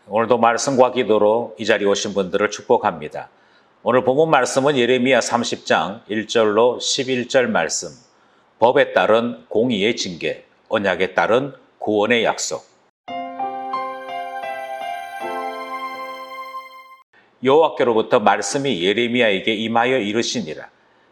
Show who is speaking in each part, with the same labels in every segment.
Speaker 1: 오늘도 말씀과 기도로 이 자리에 오신 분들을 축복합니다. 오늘 본문 말씀은 예레미야 30장 1절로 11절 말씀. 법에 따른 공의의 징계, 언약에 따른 구원의 약속. 여호와께로부터 말씀이 예레미야에게 임하여 이르시니라.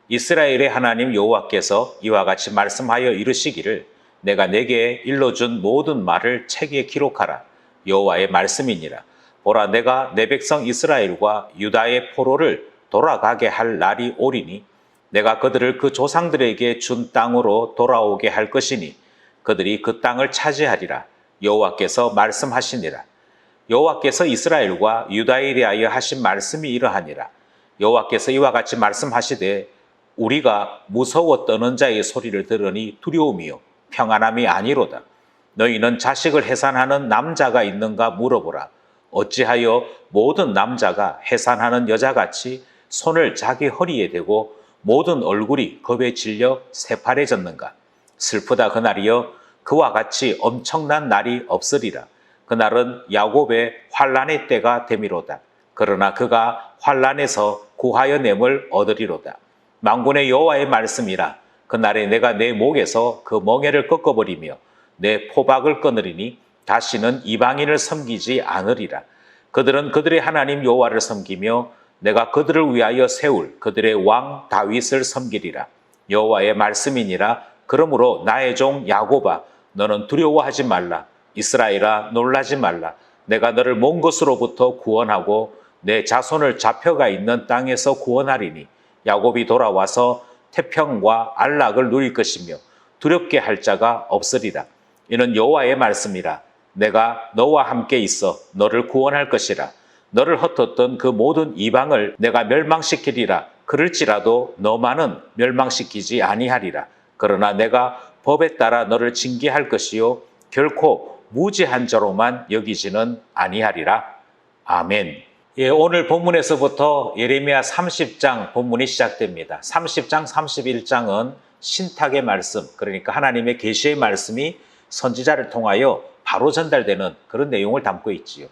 Speaker 1: 이스라엘의 하나님 여호와께서 이와 같이 말씀하여 이르시기를 내가 내게 일러준 모든 말을 책에 기록하라. 여호와의 말씀이니라. 보라, 내가 내 백성 이스라엘과 유다의 포로를 돌아가게 할 날이 오리니 내가 그들을 그 조상들에게 준 땅으로 돌아오게 할 것이니 그들이 그 땅을 차지하리라. 여호와께서 말씀하시니라. 여호와께서 이스라엘과 유다에 대하여 하신 말씀이 이러하니라. 여호와께서 이와 같이 말씀하시되 우리가 무서워 떠는 자의 소리를 들으니 두려움이요 평안함이 아니로다. 너희는 자식을 해산하는 남자가 있는가 물어보라. 어찌하여 모든 남자가 해산하는 여자같이 손을 자기 허리에 대고 모든 얼굴이 겁에 질려 새파래졌는가. 슬프다 그날이여, 그와 같이 엄청난 날이 없으리라. 그날은 야곱의 환난의 때가 되미로다. 그러나 그가 환난에서 구하여 냄을 얻으리로다. 만군의 여호와의 말씀이라. 그날에 내가 내 목에서 그 멍에를 꺾어버리며 내 포박을 끊으리니 다시는 이방인을 섬기지 않으리라. 그들은 그들의 하나님 여호와를 섬기며 내가 그들을 위하여 세울 그들의 왕 다윗을 섬기리라. 여호와의 말씀이니라. 그러므로 나의 종 야곱아, 너는 두려워하지 말라. 이스라엘아, 놀라지 말라. 내가 너를 먼 곳으로부터 구원하고 내 자손을 잡혀가 있는 땅에서 구원하리니 야곱이 돌아와서 태평과 안락을 누릴 것이며 두렵게 할 자가 없으리라. 이는 여호와의 말씀이라. 내가 너와 함께 있어 너를 구원할 것이라. 너를 흩었던 그 모든 이방을 내가 멸망시키리라. 그럴지라도 너만은 멸망시키지 아니하리라. 그러나 내가 법에 따라 너를 징계할 것이요 결코 무죄한 자로만 여기지는 아니하리라. 아멘. 예, 오늘 본문에서부터 예레미야 30장 본문이 시작됩니다. 30장, 31장은 신탁의 말씀, 그러니까 하나님의 계시의 말씀이 선지자를 통하여 바로 전달되는 그런 내용을 담고 있지요.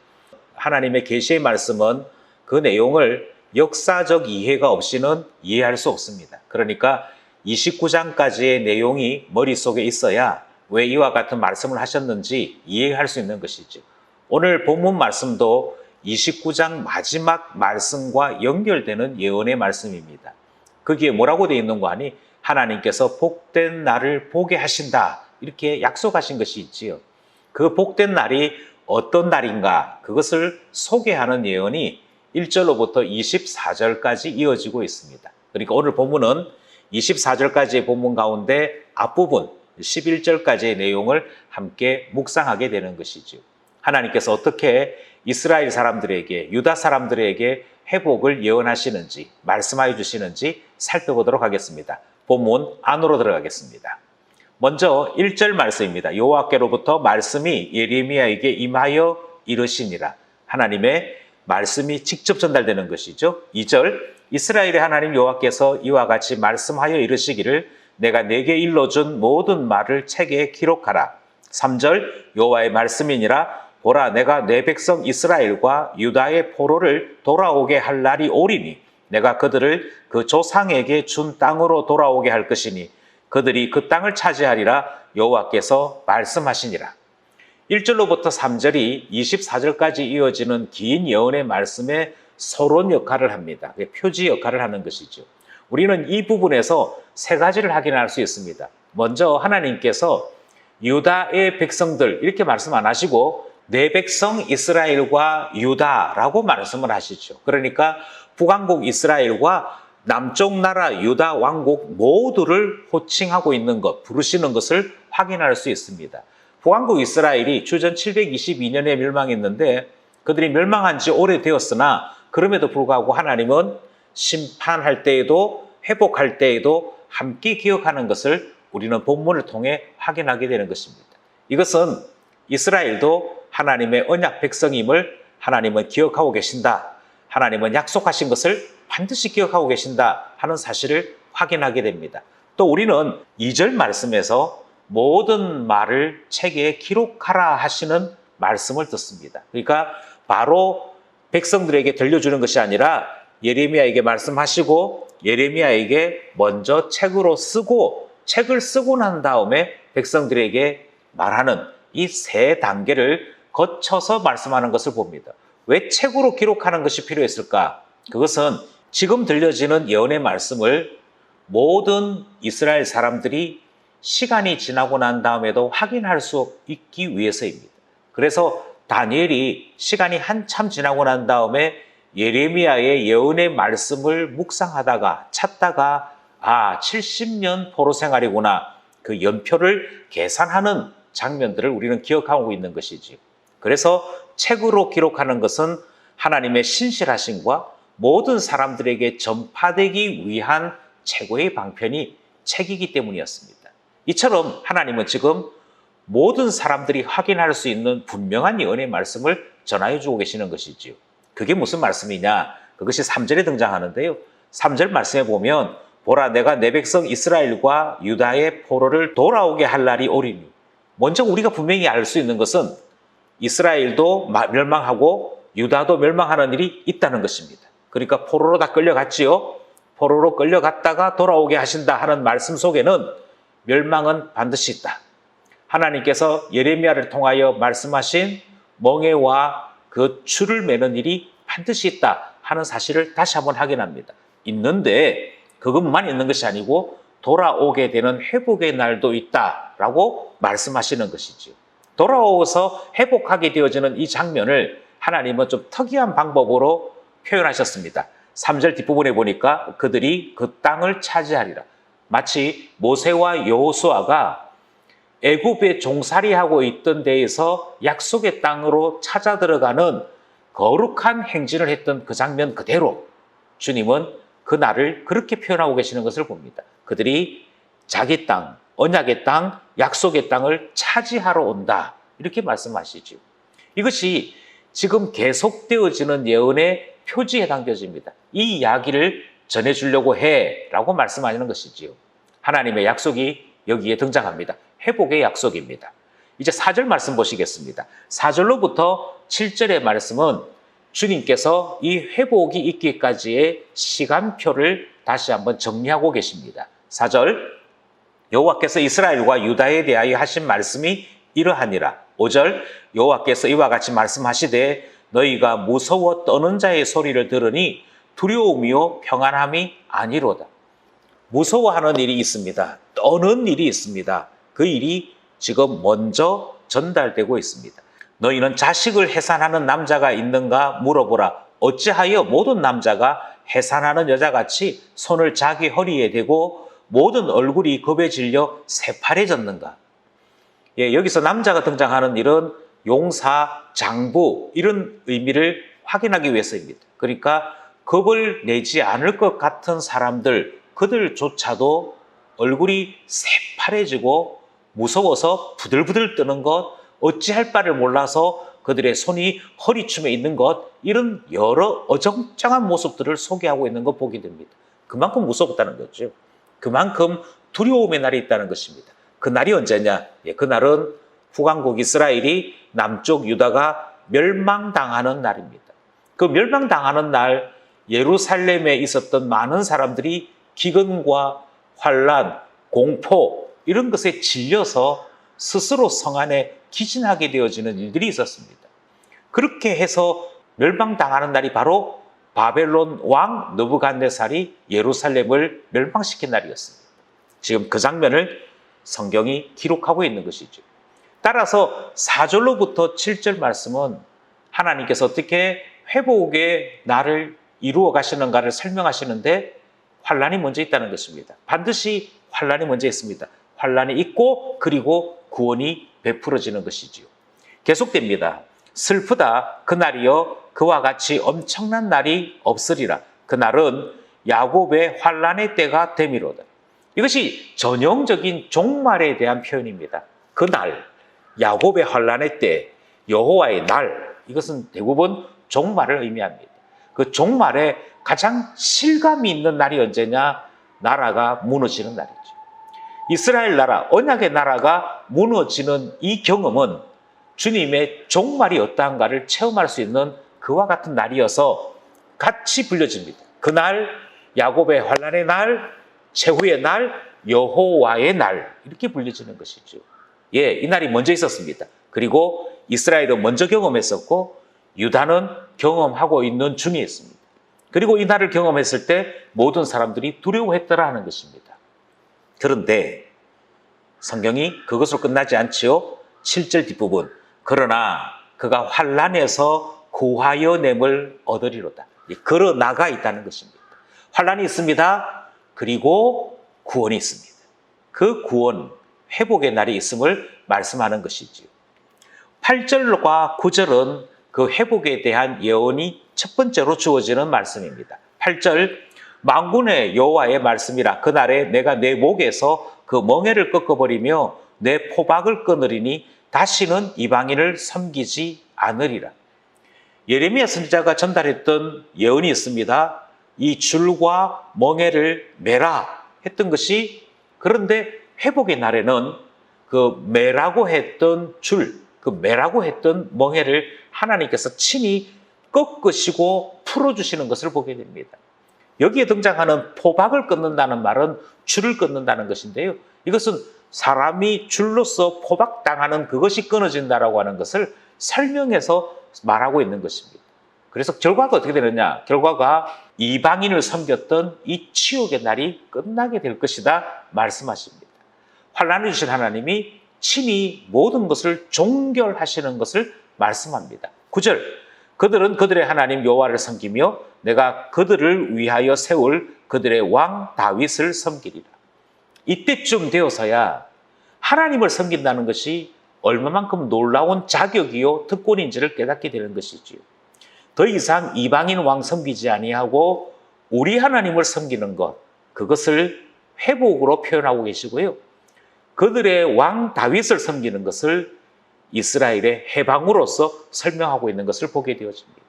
Speaker 1: 하나님의 계시의 말씀은 그 내용을 역사적 이해가 없이는 이해할 수 없습니다. 그러니까 29장까지의 내용이 머릿속에 있어야 왜 이와 같은 말씀을 하셨는지 이해할 수 있는 것이죠. 오늘 본문 말씀도 29장 마지막 말씀과 연결되는 예언의 말씀입니다. 거기에 뭐라고 되어 있는 거 아니? 하나님께서 복된 날을 보게 하신다, 이렇게 약속하신 것이 있지요. 그 복된 날이 어떤 날인가, 그것을 소개하는 예언이 1절로부터 24절까지 이어지고 있습니다. 그러니까 오늘 본문은 24절까지의 본문 가운데 앞부분 11절까지의 내용을 함께 묵상하게 되는 것이죠. 하나님께서 어떻게 이스라엘 사람들에게, 유다 사람들에게 회복을 예언하시는지, 말씀하여 주시는지 살펴보도록 하겠습니다. 본문 안으로 들어가겠습니다. 먼저 1절 말씀입니다. 여호와께로부터 말씀이 예레미야에게 임하여 이르시니라. 하나님의 말씀이 직접 전달되는 것이죠. 2절, 이스라엘의 하나님 여호와께서 이와 같이 말씀하여 이르시기를 내가 내게 일러준 모든 말을 책에 기록하라. 3절, 여호와의 말씀이니라. 보라, 내가 내 백성 이스라엘과 유다의 포로를 돌아오게 할 날이 오리니 내가 그들을 그 조상에게 준 땅으로 돌아오게 할 것이니 그들이 그 땅을 차지하리라. 여호와께서 말씀하시니라. 1절로부터 3절이 24절까지 이어지는 긴 예언의 말씀에 서론 역할을 합니다. 표지 역할을 하는 것이죠. 우리는 이 부분에서 세 가지를 확인할 수 있습니다. 먼저 하나님께서 유다의 백성들 이렇게 말씀 안 하시고 내 백성 이스라엘과 유다라고 말씀을 하시죠. 그러니까 북왕국 이스라엘과 남쪽 나라 유다 왕국 모두를 호칭하고 있는 것, 부르시는 것을 확인할 수 있습니다. 북왕국 이스라엘이 주전 722년에 멸망했는데 그들이 멸망한 지 오래되었으나 그럼에도 불구하고 하나님은 심판할 때에도 회복할 때에도 함께 기억하는 것을 우리는 본문을 통해 확인하게 되는 것입니다. 이것은 이스라엘도 하나님의 언약 백성임을 하나님은 기억하고 계신다. 하나님은 약속하신 것을 반드시 기억하고 계신다 하는 사실을 확인하게 됩니다. 또 우리는 2절 말씀에서 모든 말을 책에 기록하라 하시는 말씀을 듣습니다. 그러니까 바로 백성들에게 들려주는 것이 아니라 예레미야에게 말씀하시고 예레미야에게 먼저 책으로 쓰고 책을 쓰고 난 다음에 백성들에게 말하는 이 세 단계를 거쳐서 말씀하는 것을 봅니다. 왜 책으로 기록하는 것이 필요했을까? 그것은 지금 들려지는 예언의 말씀을 모든 이스라엘 사람들이 시간이 지나고 난 다음에도 확인할 수 있기 위해서입니다. 그래서 다니엘이 시간이 한참 지나고 난 다음에 예레미야의 예언의 말씀을 묵상하다가 찾다가 70년 포로 생활이구나. 그 연표를 계산하는 장면들을 우리는 기억하고 있는 것이지. 그래서 책으로 기록하는 것은 하나님의 신실하심과 모든 사람들에게 전파되기 위한 최고의 방편이 책이기 때문이었습니다. 이처럼 하나님은 지금 모든 사람들이 확인할 수 있는 분명한 예언의 말씀을 전하여 주고 계시는 것이지요. 그게 무슨 말씀이냐? 그것이 3절에 등장하는데요. 3절 말씀에 보면 보라 내가 내 백성 이스라엘과 유다의 포로를 돌아오게 할 날이 오리니. 먼저 우리가 분명히 알 수 있는 것은 이스라엘도 멸망하고 유다도 멸망하는 일이 있다는 것입니다. 그러니까 포로로 다 끌려갔지요. 포로로 끌려갔다가 돌아오게 하신다 하는 말씀 속에는 멸망은 반드시 있다. 하나님께서 예레미야를 통하여 말씀하신 멍에와 그 줄을 매는 일이 반드시 있다 하는 사실을 다시 한번 확인합니다. 있는데 그것만 있는 것이 아니고 돌아오게 되는 회복의 날도 있다라고 말씀하시는 것이지요. 돌아오서 회복하게 되어지는 이 장면을 하나님은 좀 특이한 방법으로 표현하셨습니다. 3절 뒷부분에 보니까 그들이 그 땅을 차지하리라. 마치 모세와 여호수아가 애굽에 종살이하고 있던 데에서 약속의 땅으로 찾아 들어가는 거룩한 행진을 했던 그 장면 그대로 주님은 그 날을 그렇게 표현하고 계시는 것을 봅니다. 그들이 자기 땅, 언약의 땅, 약속의 땅을 차지하러 온다. 이렇게 말씀하시죠. 이것이 지금 계속되어지는 예언의 표지에 담겨집니다. 이 이야기를 전해주려고 해라고 말씀하시는 것이지요. 하나님의 약속이 여기에 등장합니다. 회복의 약속입니다. 이제 4절 말씀 보시겠습니다. 4절로부터 7절의 말씀은 주님께서 이 회복이 있기까지의 시간표를 다시 한번 정리하고 계십니다. 4절 여호와께서 이스라엘과 유다에 대하여 하신 말씀이 이러하니라. 5절 여호와께서 이와 같이 말씀하시되 너희가 무서워 떠는 자의 소리를 들으니 두려움이요 평안함이 아니로다. 무서워하는 일이 있습니다. 떠는 일이 있습니다. 그 일이 지금 먼저 전달되고 있습니다. 너희는 자식을 해산하는 남자가 있는가 물어보라. 어찌하여 모든 남자가 해산하는 여자같이 손을 자기 허리에 대고 모든 얼굴이 겁에 질려 새파래졌는가. 여기서 남자가 등장하는 일은 용사, 장부 이런 의미를 확인하기 위해서입니다. 그러니까 겁을 내지 않을 것 같은 사람들, 그들조차도 얼굴이 새파래지고 무서워서 부들부들 뜨는 것, 어찌할 바를 몰라서 그들의 손이 허리춤에 있는 것, 이런 여러 어정쩡한 모습들을 소개하고 있는 것 보게 됩니다. 그만큼 무섭다는 거죠. 그만큼 두려움의 날이 있다는 것입니다. 그 날이 언제냐? 그날은 북왕국 이스라엘이 남쪽 유다가 멸망당하는 날입니다. 그 멸망당하는 날 예루살렘에 있었던 많은 사람들이 기근과 환란, 공포 이런 것에 질려서 스스로 성 안에 기진하게 되어지는 일들이 있었습니다. 그렇게 해서 멸망당하는 날이 바로 바벨론 왕 느부갓네살이 예루살렘을 멸망시킨 날이었습니다. 지금 그 장면을 성경이 기록하고 있는 것이죠. 따라서 4절로부터 7절 말씀은 하나님께서 어떻게 회복의 날을 이루어 가시는가를 설명하시는데 환란이 먼저 있다는 것입니다. 반드시 환란이 먼저 있습니다. 환란이 있고 그리고 구원이 베풀어지는 것이지요. 계속됩니다. 슬프다 그날이여 그와 같이 엄청난 날이 없으리라. 그날은 야곱의 환란의 때가 되미로다. 이것이 전형적인 종말에 대한 표현입니다. 그날 야곱의 환란의 때, 여호와의 날, 이것은 대부분 종말을 의미합니다. 그 종말에 가장 실감이 있는 날이 언제냐? 나라가 무너지는 날이죠. 이스라엘 나라, 언약의 나라가 무너지는 이 경험은 주님의 종말이 어떠한가를 체험할 수 있는 그와 같은 날이어서 같이 불려집니다. 그날 야곱의 환난의 날, 최후의 날, 여호와의 날 이렇게 불려지는 것이죠. 예, 이 날이 먼저 있었습니다. 그리고 이스라엘은 먼저 경험했었고 유다는 경험하고 있는 중에 있습니다. 그리고 이 날을 경험했을 때 모든 사람들이 두려워했더라 하는 것입니다. 그런데 성경이 그것으로 끝나지 않지요. 7절 뒷부분. 그러나 그가 환난에서 구하여 냄을 얻으리로다. 걸어 나가 있다는 것입니다. 환난이 있습니다. 그리고 구원이 있습니다. 그 구원, 회복의 날이 있음을 말씀하는 것이지요. 8절과 9절은 그 회복에 대한 예언이 첫 번째로 주어지는 말씀입니다. 8절, 만군의 여호와의 말씀이라. 그날에 내가 내 목에서 그 멍에를 꺾어버리며 내 포박을 끊으리니 다시는 이방인을 섬기지 않으리라. 예레미야 선지자가 전달했던 예언이 있습니다. 이 줄과 멍에를 매라 했던 것이, 그런데 회복의 날에는 그 매라고 했던 줄, 그 매라고 했던 멍에를 하나님께서 친히 꺾으시고 풀어주시는 것을 보게 됩니다. 여기에 등장하는 포박을 끊는다는 말은 줄을 끊는다는 것인데요. 이것은 사람이 줄로서 포박당하는 그것이 끊어진다라고 하는 것을 설명해서 말하고 있는 것입니다. 그래서 결과가 어떻게 되느냐? 결과가 이방인을 섬겼던 이 치욕의 날이 끝나게 될 것이다 말씀하십니다. 환난을 주신 하나님이 친히 모든 것을 종결하시는 것을 말씀합니다. 9절, 그들은 그들의 하나님 여호와를 섬기며 내가 그들을 위하여 세울 그들의 왕 다윗을 섬기리라. 이때쯤 되어서야 하나님을 섬긴다는 것이 얼마만큼 놀라운 자격이요 특권인지를 깨닫게 되는 것이지요. 더 이상 이방인 왕 섬기지 아니하고 우리 하나님을 섬기는 것, 그것을 회복으로 표현하고 계시고요. 그들의 왕 다윗을 섬기는 것을 이스라엘의 해방으로서 설명하고 있는 것을 보게 되어집니다.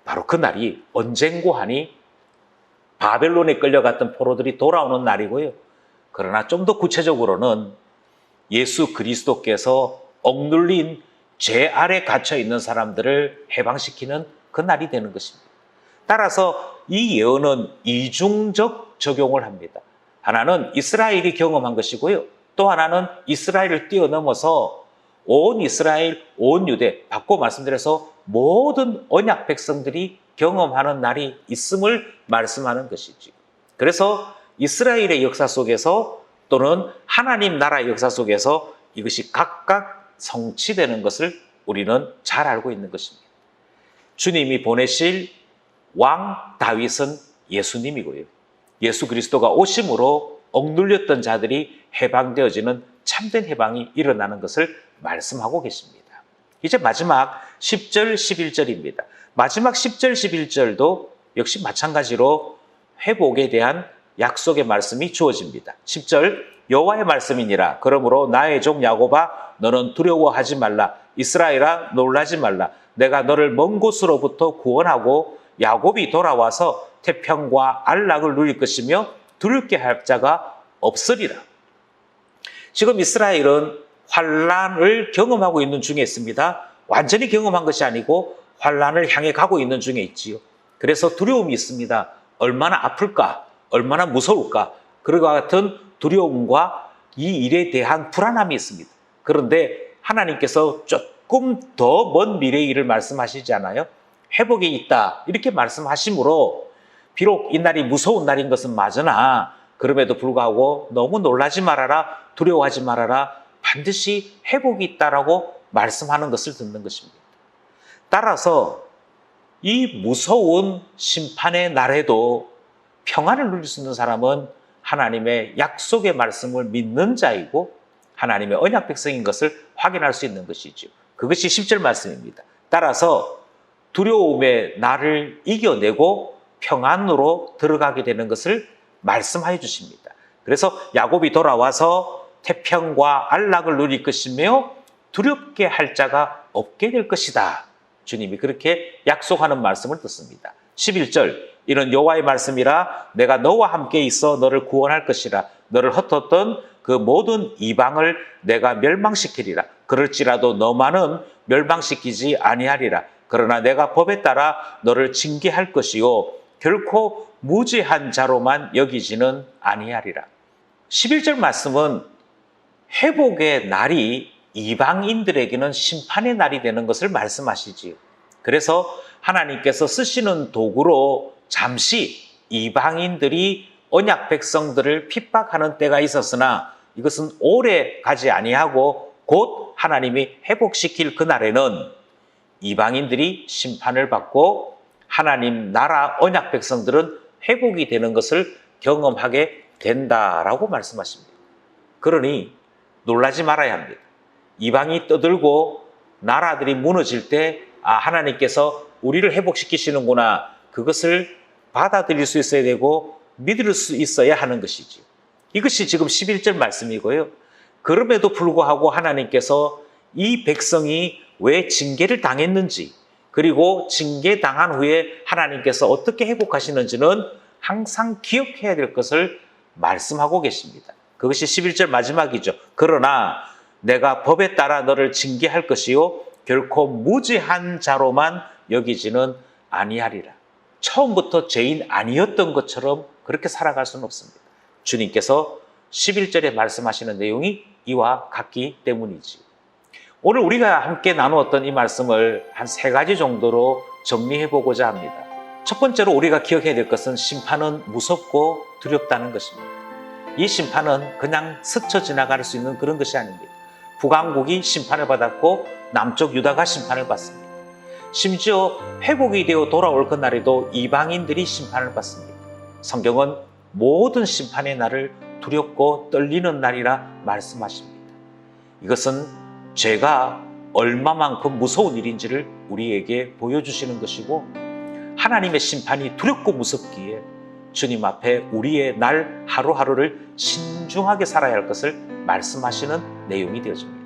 Speaker 1: 바로 그 날이 언젠고 하니 바벨론에 끌려갔던 포로들이 돌아오는 날이고요. 그러나 좀 더 구체적으로는 예수 그리스도께서 억눌린 죄 아래 갇혀 있는 사람들을 해방시키는 그 날이 되는 것입니다. 따라서 이 예언은 이중적 적용을 합니다. 하나는 이스라엘이 경험한 것이고요. 또 하나는 이스라엘을 뛰어넘어서 온 이스라엘, 온 유대, 바꿔 말씀드려서 모든 언약 백성들이 경험하는 날이 있음을 말씀하는 것이죠. 그래서 이스라엘의 역사 속에서 또는 하나님 나라의 역사 속에서 이것이 각각 성취되는 것을 우리는 잘 알고 있는 것입니다. 주님이 보내실 왕 다윗은 예수님이고요. 예수 그리스도가 오심으로 억눌렸던 자들이 해방되어지는 참된 해방이 일어나는 것을 말씀하고 계십니다. 이제 마지막 10절, 11절입니다. 마지막 10절, 11절도 역시 마찬가지로 회복에 대한 약속의 말씀이 주어집니다. 10절, 여호와의 말씀이니라. 그러므로 나의 종 야곱아 너는 두려워하지 말라. 이스라엘아 놀라지 말라. 내가 너를 먼 곳으로부터 구원하고 야곱이 돌아와서 태평과 안락을 누릴 것이며 두렵게 할 자가 없으리라. 지금 이스라엘은 환난을 경험하고 있는 중에 있습니다. 완전히 경험한 것이 아니고 환난을 향해 가고 있는 중에 있지요. 그래서 두려움이 있습니다. 얼마나 아플까? 얼마나 무서울까? 그와 같은 두려움과 이 일에 대한 불안함이 있습니다. 그런데 하나님께서 조금 더 먼 미래의 일을 말씀하시지 않아요? 회복이 있다 이렇게 말씀하심으로 비록 이 날이 무서운 날인 것은 맞으나 그럼에도 불구하고 너무 놀라지 말아라, 두려워하지 말아라, 반드시 회복이 있다라고 말씀하는 것을 듣는 것입니다. 따라서 이 무서운 심판의 날에도 평안을 누릴 수 있는 사람은 하나님의 약속의 말씀을 믿는 자이고 하나님의 언약 백성인 것을 확인할 수 있는 것이죠. 그것이 10절 말씀입니다. 따라서 두려움의 날을 이겨내고 평안으로 들어가게 되는 것을 말씀하여 주십니다. 그래서 야곱이 돌아와서 태평과 안락을 누릴 것이며 두렵게 할 자가 없게 될 것이다. 주님이 그렇게 약속하는 말씀을 듣습니다. 11절, 이는 여호와의 말씀이라. 내가 너와 함께 있어 너를 구원할 것이라. 너를 흩었던 그 모든 이방을 내가 멸망시키리라. 그럴지라도 너만은 멸망시키지 아니하리라. 그러나 내가 법에 따라 너를 징계할 것이요 결코 무죄한 자로만 여기지는 아니하리라. 11절 말씀은 회복의 날이 이방인들에게는 심판의 날이 되는 것을 말씀하시지요. 그래서 하나님께서 쓰시는 도구로 잠시 이방인들이 언약 백성들을 핍박하는 때가 있었으나 이것은 오래 가지 아니하고 곧 하나님이 회복시킬 그날에는 이방인들이 심판을 받고 하나님 나라 언약 백성들은 회복이 되는 것을 경험하게 된다라고 말씀하십니다. 그러니 놀라지 말아야 합니다. 이방이 떠들고 나라들이 무너질 때 하나님께서 우리를 회복시키시는구나. 그것을 받아들일 수 있어야 되고 믿을 수 있어야 하는 것이지. 이것이 지금 11절 말씀이고요. 그럼에도 불구하고 하나님께서 이 백성이 왜 징계를 당했는지 그리고 징계당한 후에 하나님께서 어떻게 회복하시는지는 항상 기억해야 될 것을 말씀하고 계십니다. 그것이 11절 마지막이죠. 그러나 내가 법에 따라 너를 징계할 것이요 결코 무죄한 자로만 여기지는 아니하리라. 처음부터 죄인 아니었던 것처럼 그렇게 살아갈 수는 없습니다. 주님께서 11절에 말씀하시는 내용이 이와 같기 때문이지. 오늘 우리가 함께 나누었던 이 말씀을 한 3가지 정도로 정리해 보고자 합니다. 첫 번째로 우리가 기억해야 될 것은 심판은 무섭고 두렵다는 것입니다. 이 심판은 그냥 스쳐 지나갈 수 있는 그런 것이 아닙니다. 북왕국이 심판을 받았고 남쪽 유다가 심판을 받습니다. 심지어 회복이 되어 돌아올 그날에도 이방인들이 심판을 받습니다. 성경은 모든 심판의 날을 두렵고 떨리는 날이라 말씀하십니다. 이것은 죄가 얼마만큼 무서운 일인지를 우리에게 보여주시는 것이고 하나님의 심판이 두렵고 무섭기에 주님 앞에 우리의 날 하루하루를 신중하게 살아야 할 것을 말씀하시는 내용이 되어집니다.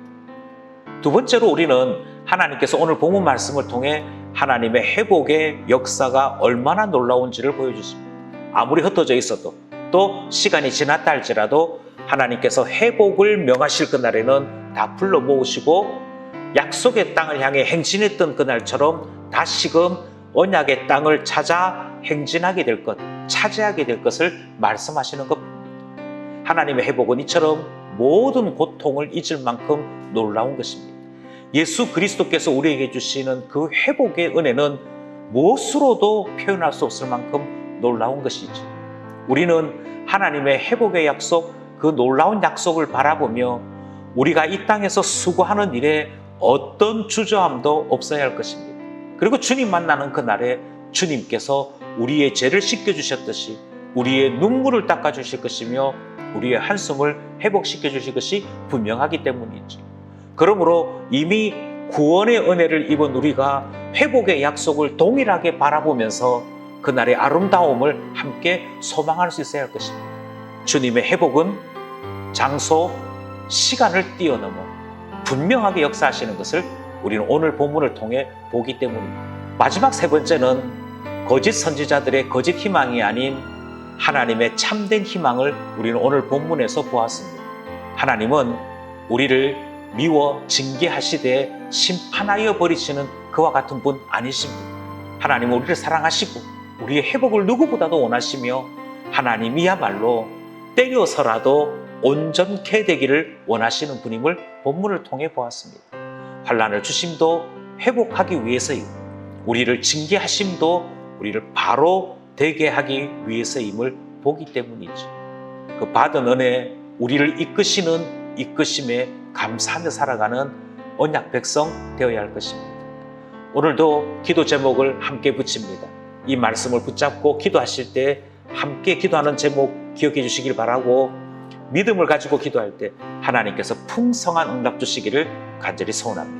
Speaker 1: 두 번째로 우리는 하나님께서 오늘 본문 말씀을 통해 하나님의 회복의 역사가 얼마나 놀라운지를 보여주십니다. 아무리 흩어져 있어도 또 시간이 지났다 할지라도 하나님께서 회복을 명하실 그날에는 다 불러 모으시고 약속의 땅을 향해 행진했던 그날처럼 다시금 언약의 땅을 찾아 행진하게 될 것, 차지하게 될 것을 말씀하시는 겁니다. 하나님의 회복은 이처럼 모든 고통을 잊을 만큼 놀라운 것입니다. 예수 그리스도께서 우리에게 주시는 그 회복의 은혜는 무엇으로도 표현할 수 없을 만큼 놀라운 것이지. 우리는 하나님의 회복의 약속, 그 놀라운 약속을 바라보며 우리가 이 땅에서 수고하는 일에 어떤 주저함도 없어야 할 것입니다. 그리고 주님 만나는 그날에 주님께서 우리의 죄를 씻겨주셨듯이 우리의 눈물을 닦아주실 것이며 우리의 한숨을 회복시켜 주실 것이 분명하기 때문이죠. 그러므로 이미 구원의 은혜를 입은 우리가 회복의 약속을 동일하게 바라보면서 그날의 아름다움을 함께 소망할 수 있어야 할 것입니다. 주님의 회복은 장소, 시간을 뛰어넘어 분명하게 역사하시는 것을 우리는 오늘 본문을 통해 보기 때문입니다. 마지막 3번째는 거짓 선지자들의 거짓 희망이 아닌 하나님의 참된 희망을 우리는 오늘 본문에서 보았습니다. 하나님은 우리를 미워 징계하시되 심판하여 버리시는 그와 같은 분 아니십니다. 하나님은 우리를 사랑하시고 우리의 회복을 누구보다도 원하시며 하나님이야말로 때려서라도 온전케 되기를 원하시는 분임을 본문을 통해 보았습니다. 환난을 주심도 회복하기 위해서이고 우리를 징계하심도 우리를 바로 되게 하기 위해서임을 보기 때문이죠. 그 받은 은혜, 우리를 이끄시는 이끄심에 감사하며 살아가는 언약 백성 되어야 할 것입니다. 오늘도 기도 제목을 함께 붙입니다. 이 말씀을 붙잡고 기도하실 때 함께 기도하는 제목 기억해 주시길 바라고 믿음을 가지고 기도할 때 하나님께서 풍성한 응답 주시기를 간절히 소원합니다.